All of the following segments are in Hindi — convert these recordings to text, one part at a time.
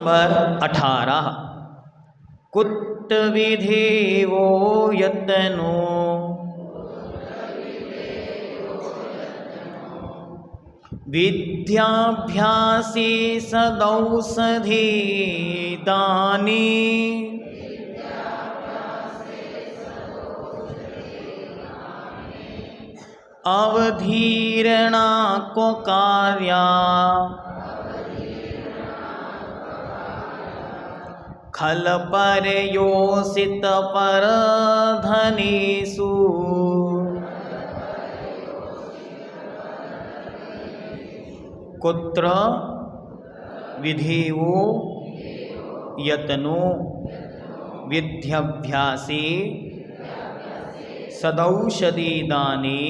नंबर 18 कुत विधेयो यत्नो विद्याभ्यासे सदौषधे दाने अवधीरणा को कार्या खल पर योषित पर धनेषु कुत्र विधेयो यत्नो विद्याभ्यासे सदौषधे दाने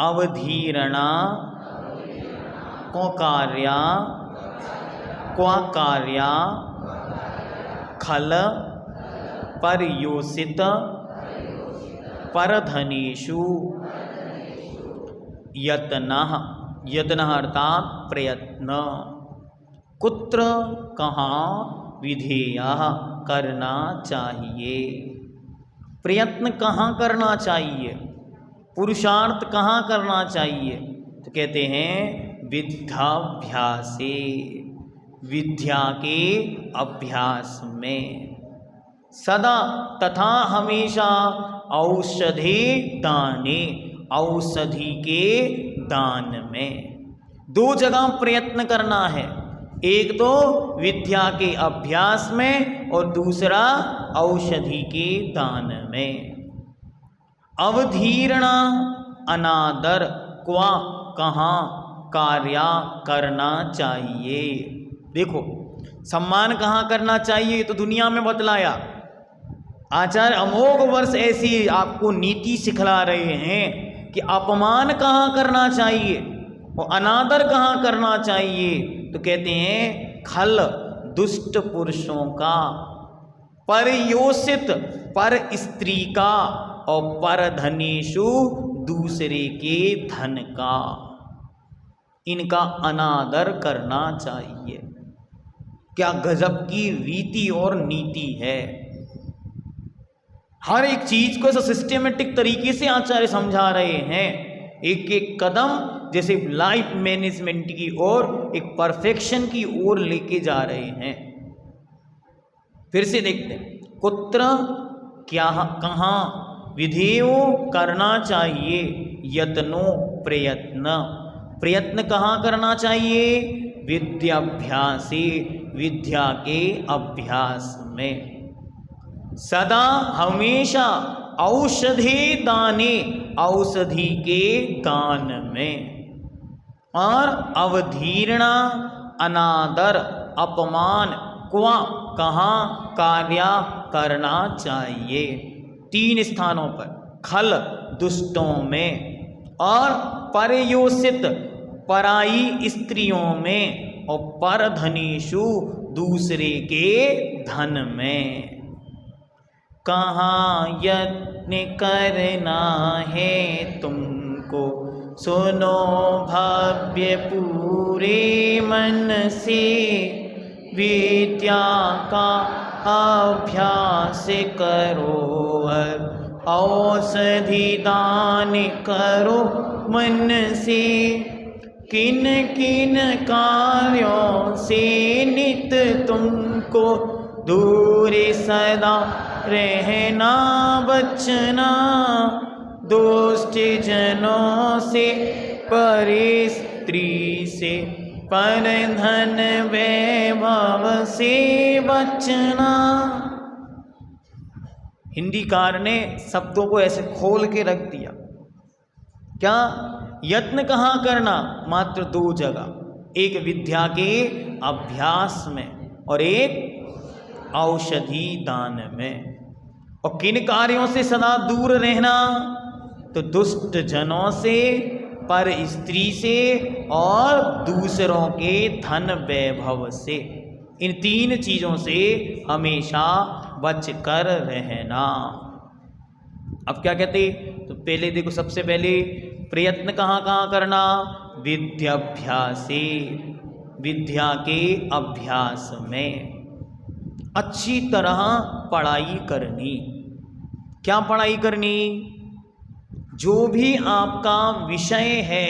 अवधीरणा को कार्या क्वा कार्या खल पर्योषित परधनेषु यत्नः यत्नः अर्थात प्रयत्न कुत्र कहाँ विधेयः करना चाहिए। प्रयत्न कहाँ करना चाहिए, पुरुषार्थ कहाँ करना चाहिए, तो कहते हैं विद्याभ्यासे, विद्या के अभ्यास में, सदा तथा हमेशा औषधि दाने, औषधि के दान में। दो जगह प्रयत्न करना है, एक तो विद्या के अभ्यास में और दूसरा औषधि के दान में। अवधीरणा अनादर क्वा कहाँ कार्या करना चाहिए। देखो सम्मान कहाँ करना चाहिए तो दुनिया में बतलाया। आचार्य अमोघ वर्ष ऐसी आपको नीति सिखला रहे हैं कि अपमान कहाँ करना चाहिए और अनादर कहाँ करना चाहिए। तो कहते हैं खल दुष्ट पुरुषों का, परयोषित पर स्त्री का और पर धनेषु दूसरे के धन का, इनका अनादर करना चाहिए। क्या गजब की रीति और नीति है। हर एक चीज को ऐसा सिस्टेमेटिक तरीके से आचार्य समझा रहे हैं, एक एक कदम जैसे लाइफ मैनेजमेंट की ओर, एक परफेक्शन की ओर लेके जा रहे हैं। फिर से देखते हैं कुत्र क्या कहाँ विधेयो करना चाहिए, यत्नो प्रयत्न, प्रयत्न कहाँ करना चाहिए, विद्याभ्यासे, विद्या के अभ्यास में, सदा हमेशा औषधि दाने, औषधि के दान में, और अवधीरणा अनादर अपमान क्वा कहाँ कार्या करना चाहिए। 3 स्थानों पर, खल दुष्टों में, और परयोषित पराई स्त्रियों में, और परधनेषु दूसरे के धन में। कहाँ यत्न करना है तुमको, सुनो भव्य पूरे मन से, विद्या का अभ्यास करो, औषधि दान करो मन से, किन किन कार्यों से नित तुमको दूर सदा रहना बचना, दोस्त जनों से, पर स्त्री से, पर धन वैभव से बचना। हिंदीकार ने शब्दों को ऐसे खोल के रख दिया। क्या यत्न कहाँ करना, मात्र 2 जगह, एक विद्या के अभ्यास में और एक औषधि दान में। और किन कार्यों से सदा दूर रहना, तो दुष्ट जनों से, पर स्त्री से, और दूसरों के धन वैभव से। इन 3 चीजों से हमेशा बच कर रहना। अब क्या कहते, तो पहले देखो, सबसे पहले प्रयत्न कहाँ कहाँ करना, विद्याभ्यासे, विद्या के अभ्यास में अच्छी तरह पढ़ाई करनी। क्या पढ़ाई करनी? जो भी आपका विषय है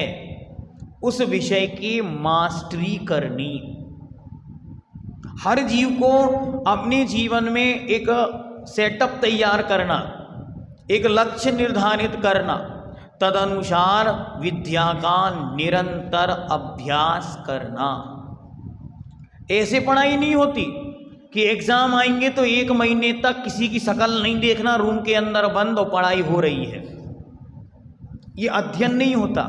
उस विषय की मास्टरी करनी। हर जीव को अपने जीवन में एक सेटअप तैयार करना, एक लक्ष्य निर्धारित करना, तदनुसार विद्या का निरंतर अभ्यास करना। ऐसे पढ़ाई नहीं होती कि एग्जाम आएंगे तो 1 महीने तक किसी की शक्ल नहीं देखना, रूम के अंदर बंद और पढ़ाई हो रही है। ये अध्ययन नहीं होता,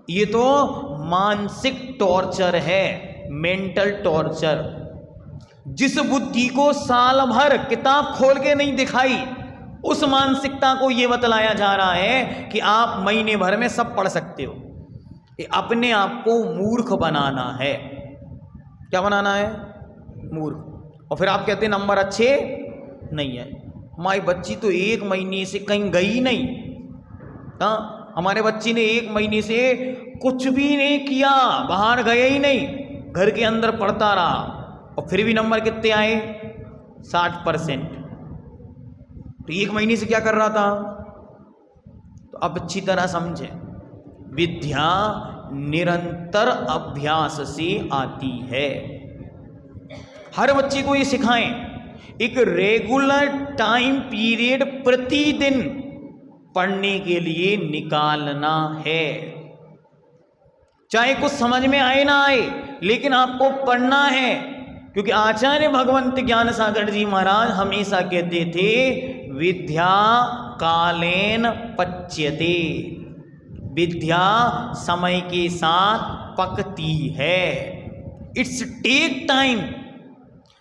ये तो मानसिक टॉर्चर है, मेंटल टॉर्चर। जिस बुद्धि को साल भर किताब खोल के नहीं दिखाई, उस मानसिकता को ये बतलाया जा रहा है कि आप महीने भर में सब पढ़ सकते हो। ये अपने आप को मूर्ख बनाना है। क्या बनाना है? मूर्ख। और फिर आप कहते हैं नंबर अच्छे नहीं है। हमारी बच्ची तो 1 महीने से कहीं गई नहीं। हाँ, हमारे बच्ची ने 1 महीने से कुछ भी नहीं किया, बाहर गया ही नहीं, घर के अंदर पढ़ता रहा और फिर भी नंबर कितने आए? 60%। तो 1 महीने से क्या कर रहा था? तो अब अच्छी तरह समझें, विद्या निरंतर अभ्यास से आती है। हर बच्चे को ये सिखाएं, एक रेगुलर टाइम पीरियड प्रतिदिन पढ़ने के लिए निकालना है। चाहे कुछ समझ में आए ना आए, लेकिन आपको पढ़ना है। क्योंकि आचार्य भगवंत ज्ञान सागर जी महाराज हमेशा कहते थे, विद्या कालेन पच्यते, विद्या समय के साथ पकती है। It's take time.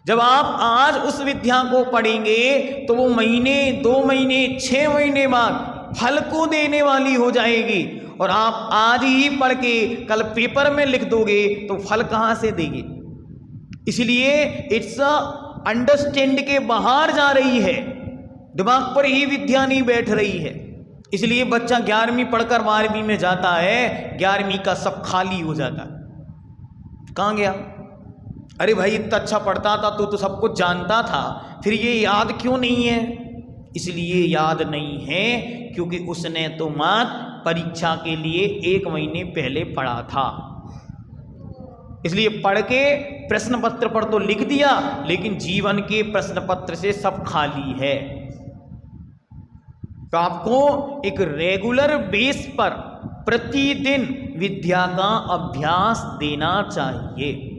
जब आप आज उस विद्या को पढ़ेंगे तो वो महीने, 2 महीने, 6 महीने बाद फल को देने वाली हो जाएगी। और आप आज ही पढ़ के कल पेपर में लिख दोगे तो फल कहाँ से देंगे? इसलिए इट्स अंडरस्टैंड के बाहर जा रही है, दिमाग पर ही विद्या नहीं बैठ रही है। इसलिए बच्चा 11वीं पढ़कर 12वीं में जाता है, 11वीं का सब खाली हो जाता है। कहाँ गया? अरे भाई इतना अच्छा पढ़ता था, तू तो सब कुछ जानता था, फिर ये याद क्यों नहीं है? इसलिए याद नहीं है क्योंकि उसने तो मात्र परीक्षा के लिए 1 महीने पहले पढ़ा था। इसलिए पढ़ के प्रश्न पत्र पर तो लिख दिया, लेकिन जीवन के प्रश्न पत्र से सब खाली है। तो आपको एक रेगुलर बेस पर प्रतिदिन विद्या का अभ्यास देना चाहिए।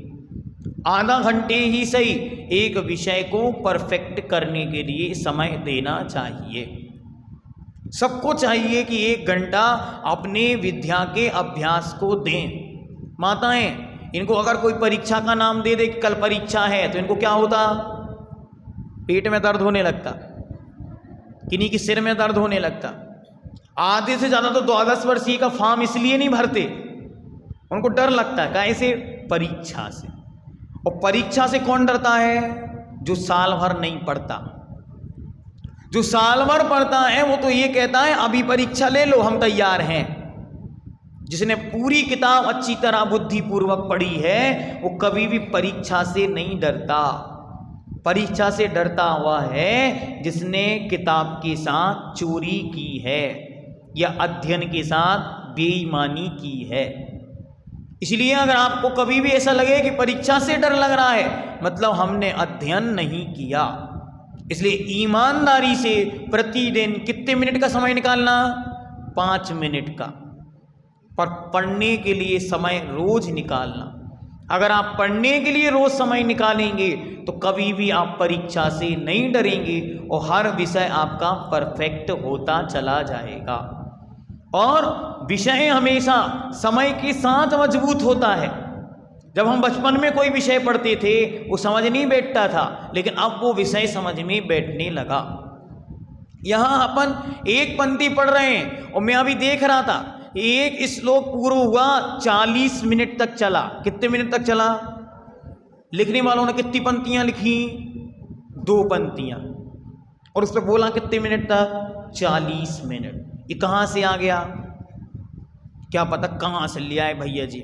आधा घंटे ही सही एक विषय को परफेक्ट करने के लिए समय देना चाहिए। सबको चाहिए कि 1 घंटा अपने विद्या के अभ्यास को दें। माताएं, इनको अगर कोई परीक्षा का नाम दे दे कि कल परीक्षा है, तो इनको क्या होता? पेट में दर्द होने लगता, किन्हीं की सिर में दर्द होने लगता। आधे से ज़्यादा तो 12 वर्षीय का फॉर्म इसलिए नहीं भरते, उनको डर लगता है। कैसे? परीक्षा से। और परीक्षा से कौन डरता है? जो साल भर नहीं पढ़ता। जो साल भर पढ़ता है वो तो ये कहता है अभी परीक्षा ले लो, हम तैयार हैं। जिसने पूरी किताब अच्छी तरह बुद्धिपूर्वक पढ़ी है वो कभी भी परीक्षा से नहीं डरता। परीक्षा से डरता हुआ है जिसने किताब के साथ चोरी की है या अध्ययन के साथ बेईमानी की है। इसलिए अगर आपको कभी भी ऐसा लगे कि परीक्षा से डर लग रहा है, मतलब हमने अध्ययन नहीं किया। इसलिए ईमानदारी से प्रतिदिन कितने मिनट का समय निकालना? 5 मिनट का। पर पढ़ने के लिए समय रोज निकालना। अगर आप पढ़ने के लिए रोज समय निकालेंगे तो कभी भी आप परीक्षा से नहीं डरेंगे और हर विषय आपका परफेक्ट होता चला जाएगा। और विषय हमेशा समय के साथ मजबूत होता है। जब हम बचपन में कोई विषय पढ़ते थे वो समझ नहीं बैठता था, लेकिन अब वो विषय समझ में बैठने लगा। यहाँ अपन एक पंक्ति पढ़ रहे हैं और मैं अभी देख रहा था एक श्लोक पूरा हुआ 40 मिनट तक चला। कितने मिनट तक चला? लिखने वालों ने कितनी पंक्तियां लिखी? 2 पंक्तियां। और उस पर बोला कितने मिनट तक? 40 मिनट। ये कहाँ से आ गया? क्या पता कहाँ से लिया है भैया जी।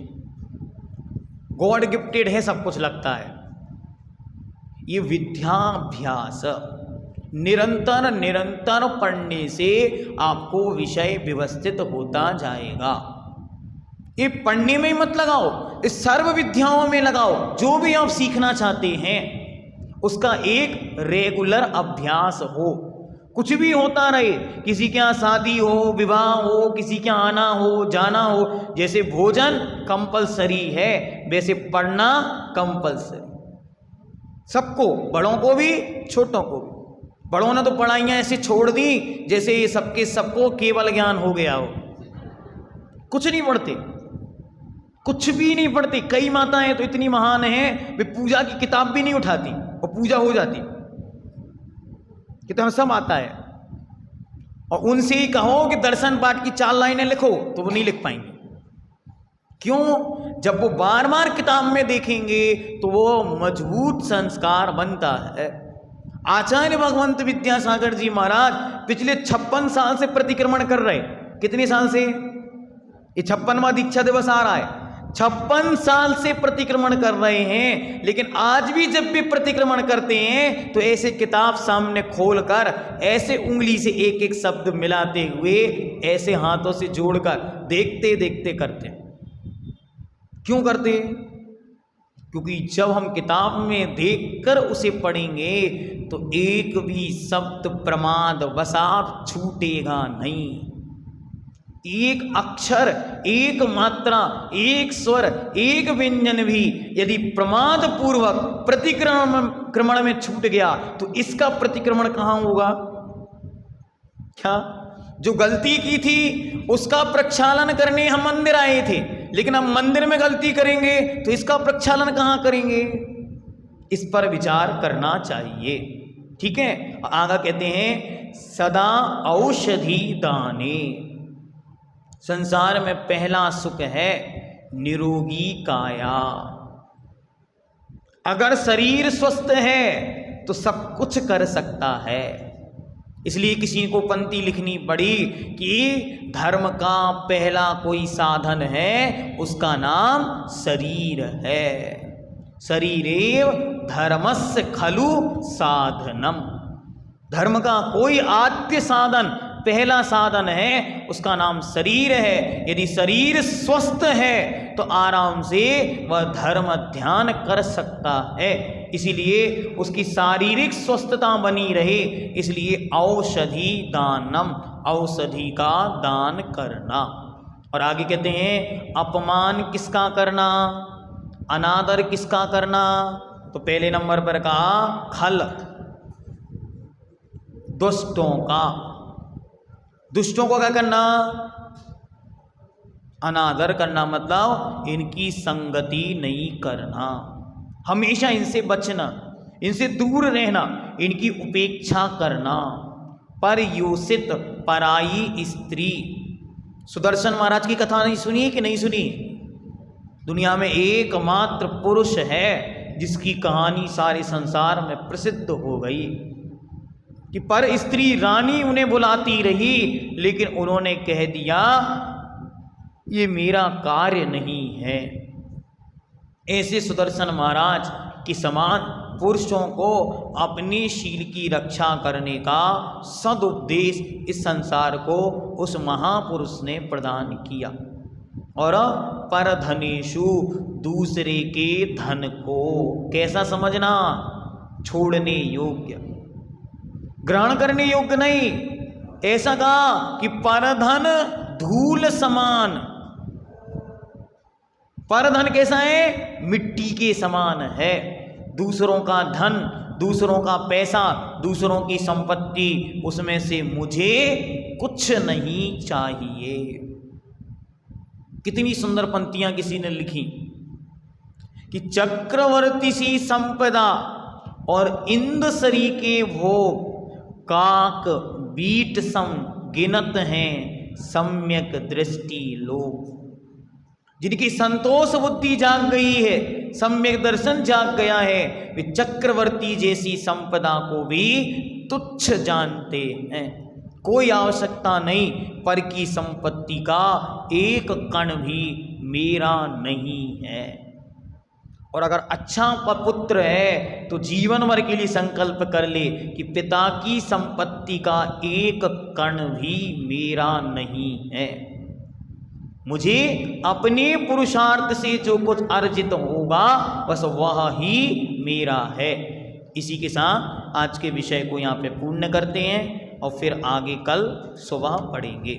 गॉड गिफ्टेड है, सब कुछ लगता है। ये विद्याभ्यास, निरंतर निरंतर पढ़ने से आपको विषय व्यवस्थित होता जाएगा। ये पढ़ने में ही मत लगाओ, इस सर्व विद्याओं में लगाओ। जो भी आप सीखना चाहते हैं उसका एक रेगुलर अभ्यास हो, कुछ भी होता रहे, किसी के यहाँ शादी हो, विवाह हो, किसी के यहाँ आना हो जाना हो। जैसे भोजन कंपलसरी है, वैसे पढ़ना कंपलसरी, सबको, बड़ों को भी छोटों को भी। बड़ों ने तो पढ़ाइयाँ ऐसे छोड़ दी जैसे ये सबको केवल ज्ञान हो गया हो। कुछ नहीं पढ़ते, कुछ भी नहीं पढ़ते। कई माताएं तो इतनी महान हैं, वे पूजा की किताब भी नहीं उठाती और पूजा हो जाती, कितना सब आता है। और उनसे ही कहो कि दर्शन पाठ की 4 लाइनें लिखो तो वो नहीं लिख पाएंगे। क्यों? जब वो बार बार किताब में देखेंगे तो वो मजबूत संस्कार बनता है। आचार्य भगवंत विद्यासागर जी महाराज पिछले 56 साल से प्रतिक्रमण कर रहे। कितने साल से? ये 56वां दीक्षा दिवस आ रहा है। 56 साल से प्रतिक्रमण कर रहे हैं, लेकिन आज भी जब भी प्रतिक्रमण करते हैं तो ऐसे किताब सामने खोलकर ऐसे उंगली से एक एक शब्द मिलाते हुए, ऐसे हाथों से जोड़कर देखते देखते करते हैं। क्यों करते? क्योंकि जब हम किताब में देखकर उसे पढ़ेंगे तो एक भी शब्द प्रमाद वसात छूटेगा नहीं। एक अक्षर, एक मात्रा, एक स्वर, एक व्यंजन भी यदि प्रमाद पूर्वक प्रतिक्रमण में छूट गया तो इसका प्रतिक्रमण कहाँ होगा? क्या जो गलती की थी उसका प्रक्षालन करने हम मंदिर आए थे, लेकिन हम मंदिर में गलती करेंगे तो इसका प्रक्षालन कहाँ करेंगे? इस पर विचार करना चाहिए। ठीक है। आगे कहते हैं सदा औषधि दाने। संसार में पहला सुख है निरोगी काया। अगर शरीर स्वस्थ है तो सब कुछ कर सकता है। इसलिए किसी को पंक्ति लिखनी पड़ी कि धर्म का पहला कोई साधन है, उसका नाम शरीर है। शरीरेव धर्मस्य खलु साधनम। धर्म का कोई आद्य साधन, पहला साधन है, उसका नाम शरीर है। यदि शरीर स्वस्थ है तो आराम से वह धर्म ध्यान कर सकता है। इसीलिए उसकी शारीरिक स्वस्थता बनी रहे, इसलिए औषधि दानम, औषधि का दान करना। और आगे कहते हैं अपमान किसका करना, अनादर किसका करना? तो पहले नंबर पर कहा खल, दुष्टों का। दुष्टों को क्या करना? अनादर करना, मतलब इनकी संगति नहीं करना, हमेशा इनसे बचना, इनसे दूर रहना, इनकी उपेक्षा करना। पर योषित पराई स्त्री। सुदर्शन महाराज की कथा नहीं सुनी कि नहीं सुनी? दुनिया में एकमात्र पुरुष है जिसकी कहानी सारे संसार में प्रसिद्ध हो गई कि पर स्त्री रानी उन्हें बुलाती रही, लेकिन उन्होंने कह दिया ये मेरा कार्य नहीं है। ऐसे सुदर्शन महाराज के समान पुरुषों को अपने शील की रक्षा करने का सदुपदेश इस संसार को उस महापुरुष ने प्रदान किया। और परधनेषु, दूसरे के धन को कैसा समझना? छोड़ने योग्य, ग्रहण करने योग्य नहीं। ऐसा कहा कि परधन धूल समान। परधन कैसा है? मिट्टी के समान है। दूसरों का धन, दूसरों का पैसा, दूसरों की संपत्ति, उसमें से मुझे कुछ नहीं चाहिए। कितनी सुंदर पंक्तियां किसी ने लिखी कि चक्रवर्ती सी संपदा और इंद्रसरी के भोग काक बीट सम गिनत हैं सम्यक दृष्टि लोग। जिनकी संतोष बुद्धि जाग गई है, सम्यक दर्शन जाग गया है, वे चक्रवर्ती जैसी संपदा को भी तुच्छ जानते हैं। कोई आवश्यकता नहीं, पर की संपत्ति का एक कण भी मेरा नहीं है। और अगर अच्छा पुत्र है तो जीवन भर के लिए संकल्प कर ले कि पिता की संपत्ति का एक कण भी मेरा नहीं है, मुझे अपने पुरुषार्थ से जो कुछ अर्जित होगा बस वह ही मेरा है। इसी के साथ आज के विषय को यहाँ पे पूर्ण करते हैं और फिर आगे कल सुबह पढ़ेंगे।